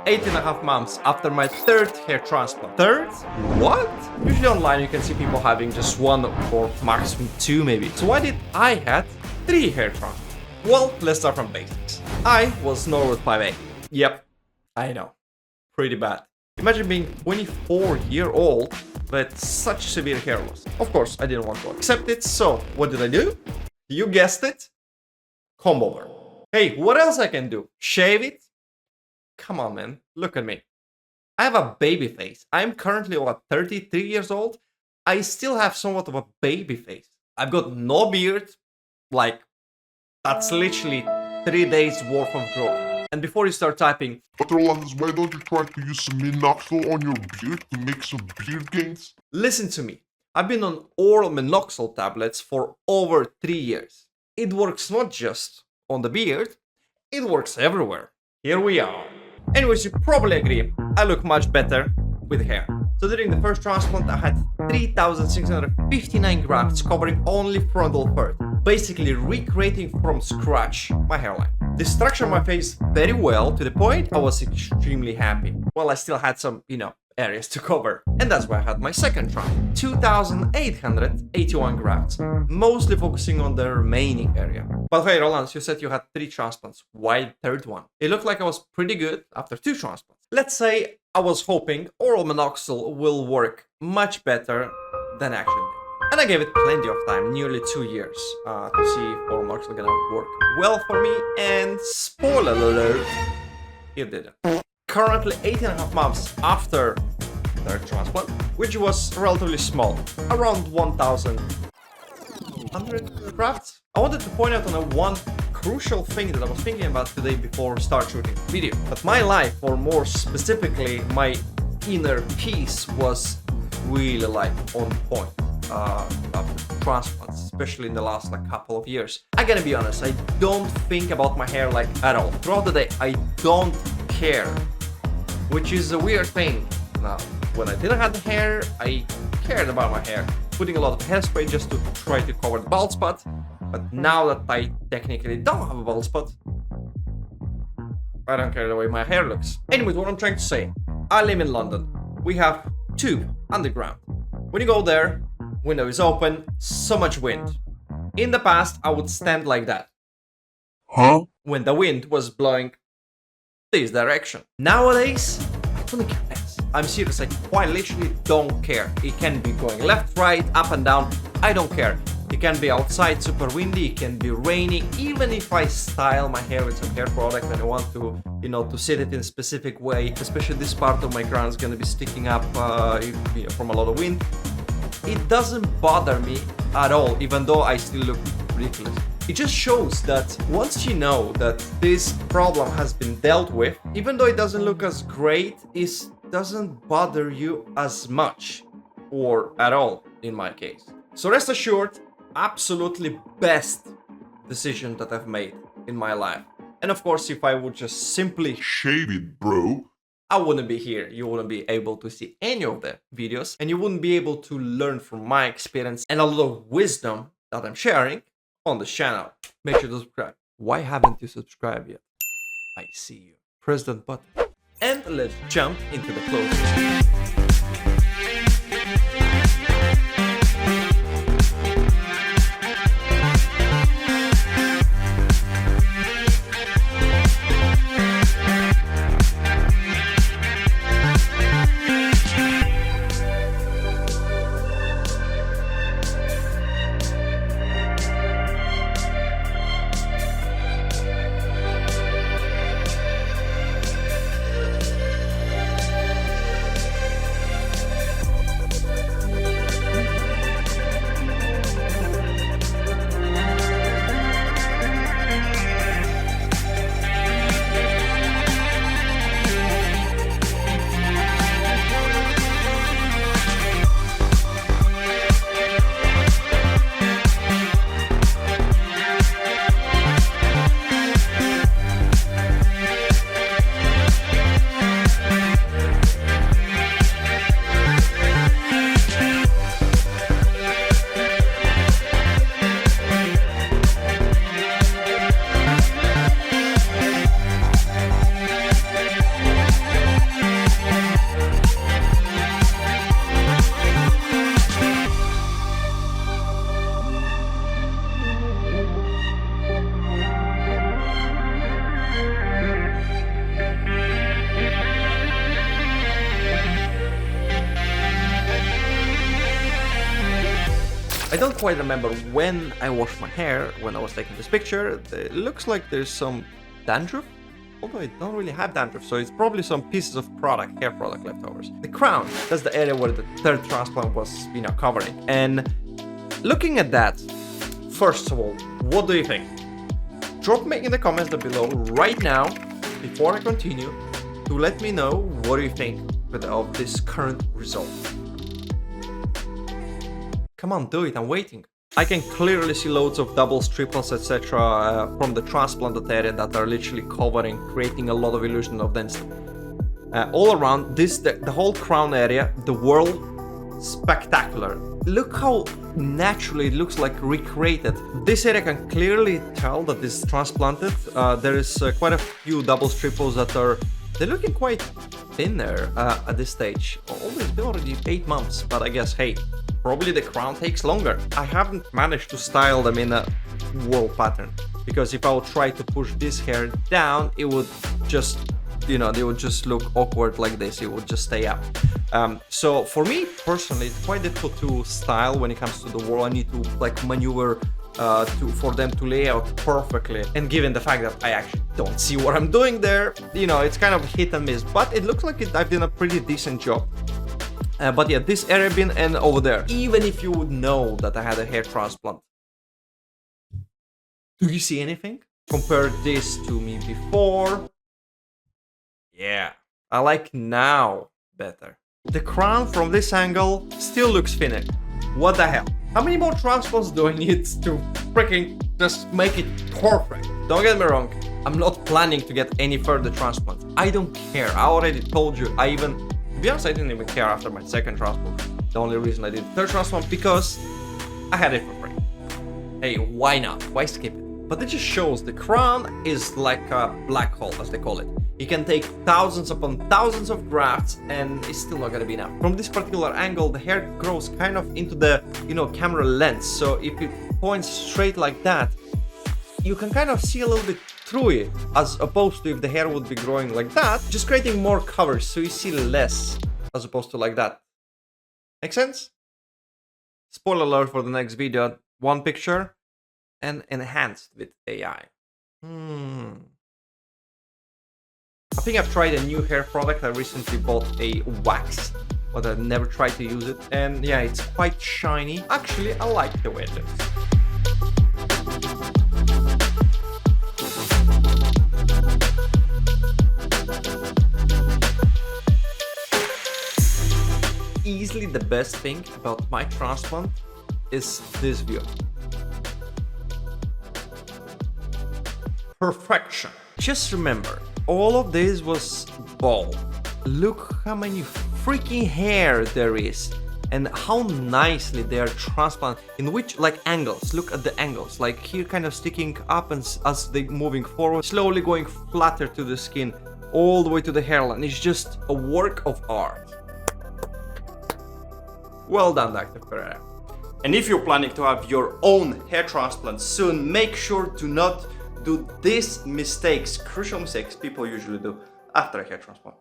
8.5 months after my third hair transplant. Third? What? Usually online you can see people having just one or maximum two maybe. So why did I had 3 hair transplants? Well, let's start from basics. I was Norwood 5A. Yep, I know. Pretty bad. Imagine being 24-year-old with such severe hair loss. Of course, I didn't want to accept it, so what did I do? You guessed it. Comb over. Hey, what else I can do? Shave it? Come on, man. Look at me. I have a baby face. I'm currently, 33 years old. I still have somewhat of a baby face. I've got no beard. Like, that's literally 3 days worth of growth. And before you start typing, But Rolandas, why don't you try to use some minoxidil on your beard to make some beard gains? listen to me. I've been on oral minoxidil tablets for over 3 years. It works not just on the beard, it works everywhere. Here we are. Anyways, you probably agree, I look much better with hair. So during the first transplant, I had 3,659 grafts covering only frontal fur, basically recreating from scratch my hairline. They structured my face very well to the point I was extremely happy. Well, I still had some, areas to cover. And that's why I had my second try. 2,881 grafts, mostly focusing on the remaining area. But hey, Rolandas, you said you had 3 transplants. Why the third one? It looked like I was pretty good after 2 transplants. Let's say I was hoping oral minoxidil will work much better than actually did. And I gave it plenty of time, nearly 2 years, to see if oral minoxidil gonna work well for me. And spoiler alert, it didn't. Currently 8.5 months after third transplant, which was relatively small, around 1,100 grafts. I wanted to point out on one crucial thing that I was thinking about today before start shooting the video. But my life, or more specifically my inner peace, was really on point after transplants, especially in the last couple of years. I gotta be honest, I don't think about my hair at all. Throughout the day, I don't care, which is a weird thing. Now, when I didn't have the hair, I cared about my hair, putting a lot of hairspray just to try to cover the bald spot. But now that I technically don't have a bald spot, I don't care the way my hair looks. Anyways, what I'm trying to say, I live in London. We have tube underground. When you go there, window is open, so much wind. In the past, I would stand like that. Huh? When the wind was blowing this direction. Nowadays, I don't care less. I'm serious, I quite literally don't care. It can be going left, right, up and down. I don't care. It can be outside super windy, it can be rainy. Even if I style my hair with some hair product and I want to, to set it in a specific way, especially this part of my crown is gonna be sticking up from a lot of wind. It doesn't bother me at all, even though I still look ridiculous. It just shows that once you know that this problem has been dealt with, even though it doesn't look as great, it doesn't bother you as much, or at all in my case. So rest assured, absolutely best decision that I've made in my life. And of course, if I would just simply Shave it, bro. I wouldn't be here. You wouldn't be able to see any of the videos, and you wouldn't be able to learn from my experience and a lot of wisdom that I'm sharing on this channel. Make sure to subscribe. Why haven't you subscribed yet? I see you. Press that button. And let's jump into the closing. I don't quite remember when I washed my hair, when I was taking this picture. It looks like there's some dandruff, although I don't really have dandruff, so it's probably some pieces of product, hair product leftovers. The crown, that's the area where the third transplant was, covering. And looking at that, first of all, what do you think? Drop me in the comments down below right now, before I continue, to let me know what do you think of this current result. Come on, do it, I'm waiting. I can clearly see loads of doubles, triples, etc. From the transplanted area that are literally covering, creating a lot of illusion of density. All around this, the whole crown area, the whirl, spectacular. Look how naturally it looks like recreated. This area can clearly tell that this is transplanted. There is quite a few doubles, triples that they're looking quite thin there at this stage. Although it's been already 8 months, but I guess, hey, probably the crown takes longer. I haven't managed to style them in a whirl pattern, because if I would try to push this hair down, it would just, they would just look awkward like this. It would just stay up. So for me personally, it's quite difficult to style when it comes to the whirl. I need to like maneuver for them to lay out perfectly. And given the fact that I actually don't see what I'm doing there, it's kind of hit and miss. But it looks like I've done a pretty decent job. But yeah, this area bin and over there, even if you would know that I had a hair transplant, do you see anything? Compare this to me before. Yeah, I like now better. The crown from this angle still looks thinner. What the hell? How many more transplants do I need to freaking just make it perfect? Don't get me wrong, I'm not planning to get any further transplants. I don't care. I already told you. To be honest, I didn't even care after my second transplant. The only reason I did third transplant because I had it for free. Hey, why not? Why skip it? But it just shows the crown is like a black hole, as they call it. You can take thousands upon thousands of grafts and it's still not gonna be enough. From this particular angle, the hair grows kind of into the, camera lens. So if it points straight like that, you can kind of see a little bit through it, as opposed to if the hair would be growing like that, just creating more coverage so you see less, as opposed to like that. Make sense? Spoiler alert for the next video, one picture and enhanced with AI. I think I've tried a new hair product. I recently bought a wax, but I've never tried to use it. And yeah, it's quite shiny. Actually, I like the way it looks. Easily the best thing about my transplant is this view. Perfection. Just remember, all of this was bald. Look how many freaking hair there is and how nicely they are transplanted, in which like angles. Look at the angles, like here kind of sticking up and as they moving forward, slowly going flatter to the skin all the way to the hairline. It's just a work of art. Well done, Dr. Pereira. And if you're planning to have your own hair transplant soon, make sure to not do these mistakes, crucial mistakes people usually do after a hair transplant.